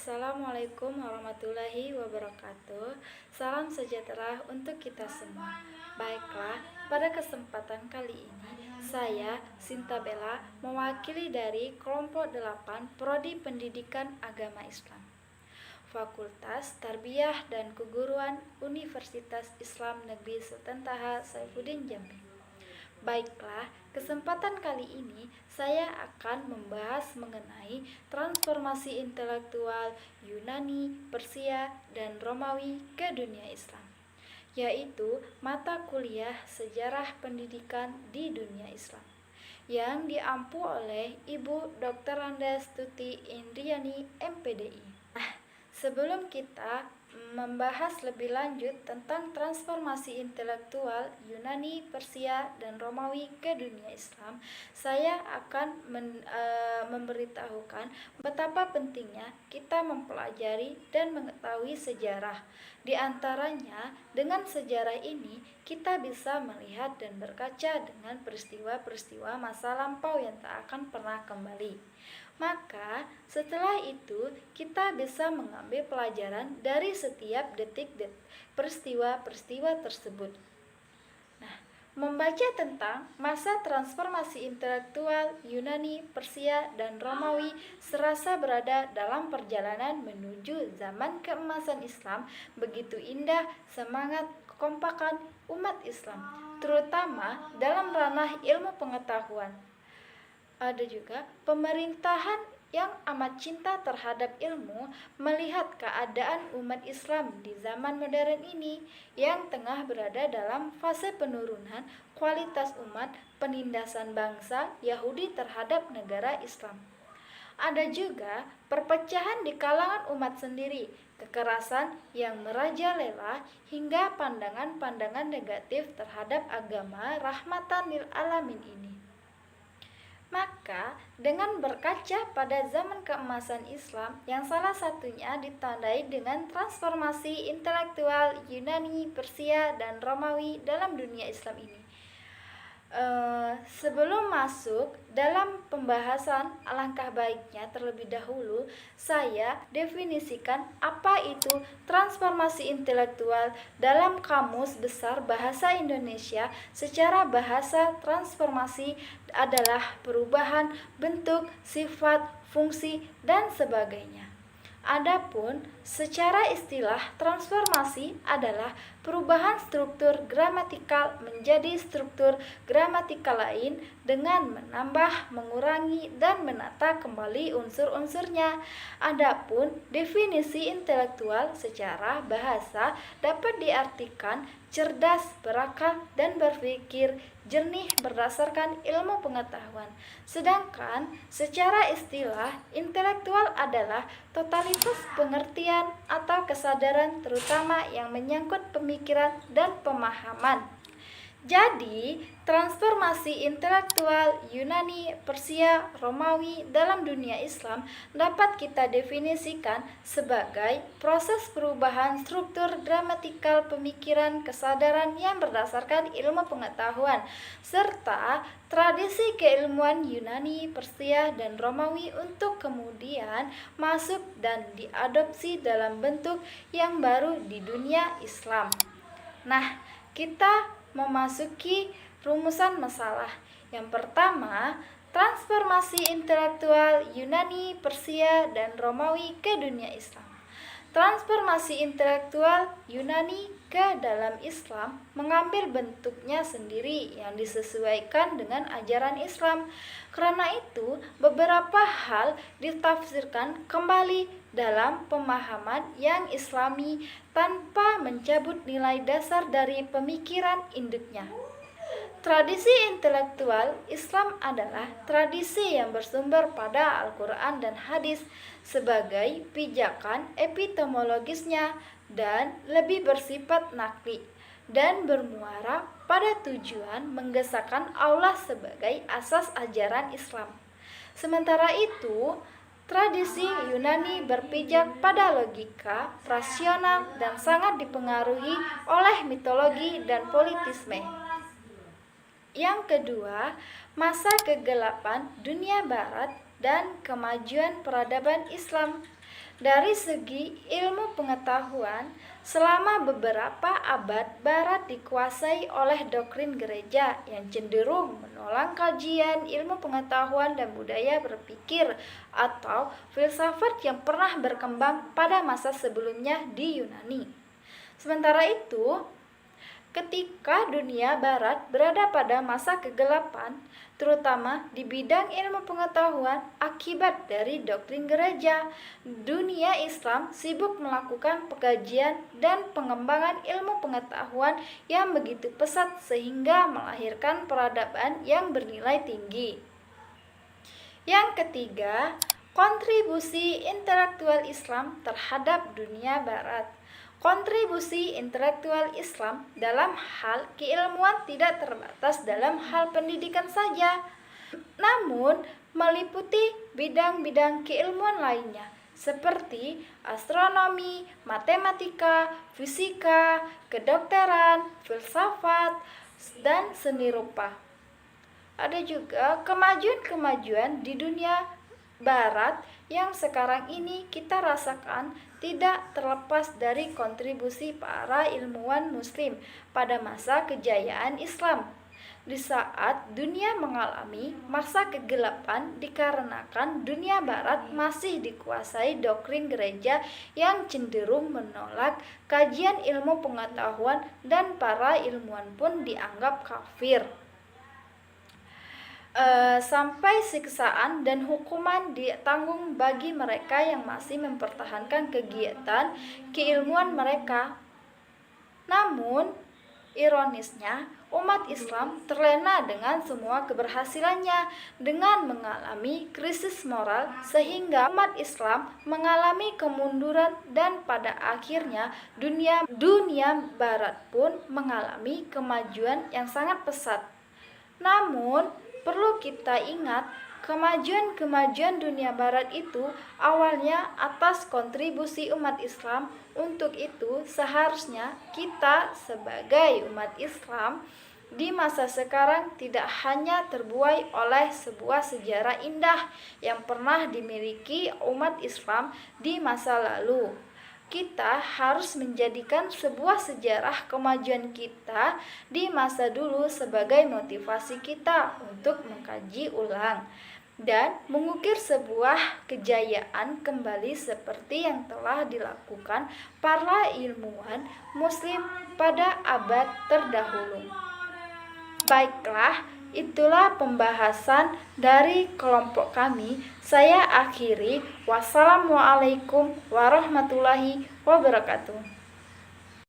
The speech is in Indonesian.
Assalamualaikum warahmatullahi wabarakatuh. Salam sejahtera untuk kita semua. Baiklah, pada kesempatan kali ini saya, Sinta Bella, mewakili dari kelompok 8 Prodi Pendidikan Agama Islam, Fakultas Tarbiyah dan Keguruan Universitas Islam Negeri Sultan Taha Saifuddin Jambi. Baiklah, kesempatan kali ini saya akan membahas mengenai transformasi intelektual Yunani, Persia, dan Romawi ke dunia Islam, yaitu mata kuliah sejarah pendidikan di dunia Islam yang diampu oleh Ibu Dr. Andes Tuti Indriani, MPDI. Sebelum kita membahas lebih lanjut tentang transformasi intelektual Yunani, Persia, dan Romawi ke dunia Islam, saya akan memberitahukan betapa pentingnya kita mempelajari dan mengetahui sejarah. Di antaranya, dengan sejarah ini kita bisa melihat dan berkaca dengan peristiwa-peristiwa masa lampau yang tak akan pernah kembali. Maka setelah itu kita bisa mengambil pelajaran dari setiap detik peristiwa-peristiwa tersebut. Nah, membaca tentang masa transformasi intelektual Yunani, Persia, dan Romawi serasa berada dalam perjalanan menuju zaman keemasan Islam. Begitu indah semangat kekompakan umat Islam, terutama dalam ranah ilmu pengetahuan. Ada juga pemerintahan yang amat cinta terhadap ilmu melihat keadaan umat Islam di zaman modern ini yang tengah berada dalam fase penurunan kualitas umat, penindasan bangsa Yahudi terhadap negara Islam. Ada juga perpecahan di kalangan umat sendiri, kekerasan yang merajalela hingga pandangan-pandangan negatif terhadap agama rahmatan lil alamin ini. Maka, dengan berkaca pada zaman keemasan Islam yang salah satunya ditandai dengan transformasi intelektual Yunani, Persia, dan Romawi dalam dunia Islam ini. Sebelum masuk dalam pembahasan, alangkah baiknya terlebih dahulu saya definisikan apa itu transformasi intelektual dalam Kamus Besar Bahasa Indonesia. Secara bahasa, transformasi adalah perubahan bentuk, sifat, fungsi, dan sebagainya. Adapun secara istilah, transformasi adalah perubahan struktur gramatikal menjadi struktur gramatikal lain dengan menambah, mengurangi, dan menata kembali unsur-unsurnya. Adapun definisi intelektual secara bahasa dapat diartikan cerdas, berakal, dan berpikir jernih berdasarkan ilmu pengetahuan. Sedangkan secara istilah, intelektual adalah totalitas pengertian atau kesadaran terutama yang menyangkut pemikiran dan pemahaman. Jadi, transformasi intelektual Yunani, Persia, Romawi dalam dunia Islam dapat kita definisikan sebagai proses perubahan struktur gramatikal pemikiran kesadaran yang berdasarkan ilmu pengetahuan, serta tradisi keilmuan Yunani, Persia, dan Romawi untuk kemudian masuk dan diadopsi dalam bentuk yang baru di dunia Islam. Nah, kita memasuki rumusan masalah. Yang pertama, transformasi intelektual Yunani, Persia, dan Romawi ke dunia Islam. Transformasi intelektual Yunani ke dalam Islam mengambil bentuknya sendiri yang disesuaikan dengan ajaran Islam. Karena itu, beberapa hal ditafsirkan kembali dalam pemahaman yang Islami tanpa mencabut nilai dasar dari pemikiran induknya. Tradisi intelektual Islam adalah tradisi yang bersumber pada Al-Quran dan hadis sebagai pijakan epistemologisnya dan lebih bersifat nakli dan bermuara pada tujuan menggesahkan Allah sebagai asas ajaran Islam. Sementara itu, tradisi Yunani berpijak pada logika, rasional, dan sangat dipengaruhi oleh mitologi dan politisme. Yang kedua, masa kegelapan dunia barat dan kemajuan peradaban Islam. Dari segi ilmu pengetahuan, selama beberapa abad Barat dikuasai oleh doktrin gereja yang cenderung menolak kajian ilmu pengetahuan dan budaya berpikir atau filsafat yang pernah berkembang pada masa sebelumnya di Yunani. Sementara itu, ketika dunia Barat berada pada masa kegelapan, terutama di bidang ilmu pengetahuan akibat dari doktrin gereja, dunia Islam sibuk melakukan pengkajian dan pengembangan ilmu pengetahuan yang begitu pesat sehingga melahirkan peradaban yang bernilai tinggi. Yang ketiga, kontribusi intelektual Islam terhadap dunia Barat. Kontribusi intelektual Islam dalam hal keilmuan tidak terbatas dalam hal pendidikan saja, namun meliputi bidang-bidang keilmuan lainnya seperti astronomi, matematika, fisika, kedokteran, filsafat, dan seni rupa. Ada juga kemajuan-kemajuan di dunia Barat yang sekarang ini kita rasakan tidak terlepas dari kontribusi para ilmuwan Muslim pada masa kejayaan Islam. Di saat dunia mengalami masa kegelapan dikarenakan dunia Barat masih dikuasai doktrin gereja yang cenderung menolak kajian ilmu pengetahuan dan para ilmuwan pun dianggap kafir. Sampai siksaan dan hukuman ditanggung bagi mereka yang masih mempertahankan kegiatan keilmuan mereka. Namun, ironisnya, umat Islam terlena dengan semua keberhasilannya dengan mengalami krisis moral sehingga umat Islam mengalami kemunduran dan pada akhirnya dunia Barat pun mengalami kemajuan yang sangat pesat. Namun, perlu kita ingat, kemajuan-kemajuan dunia Barat itu awalnya atas kontribusi umat Islam. Untuk itu, seharusnya kita sebagai umat Islam di masa sekarang tidak hanya terbuai oleh sebuah sejarah indah yang pernah dimiliki umat Islam di masa lalu. Kita harus menjadikan sebuah sejarah kemajuan kita di masa dulu sebagai motivasi kita untuk mengkaji ulang dan mengukir sebuah kejayaan kembali seperti yang telah dilakukan para ilmuwan Muslim pada abad terdahulu. Baiklah, itulah pembahasan dari kelompok kami. Saya akhiri. Wassalamualaikum warahmatullahi wabarakatuh.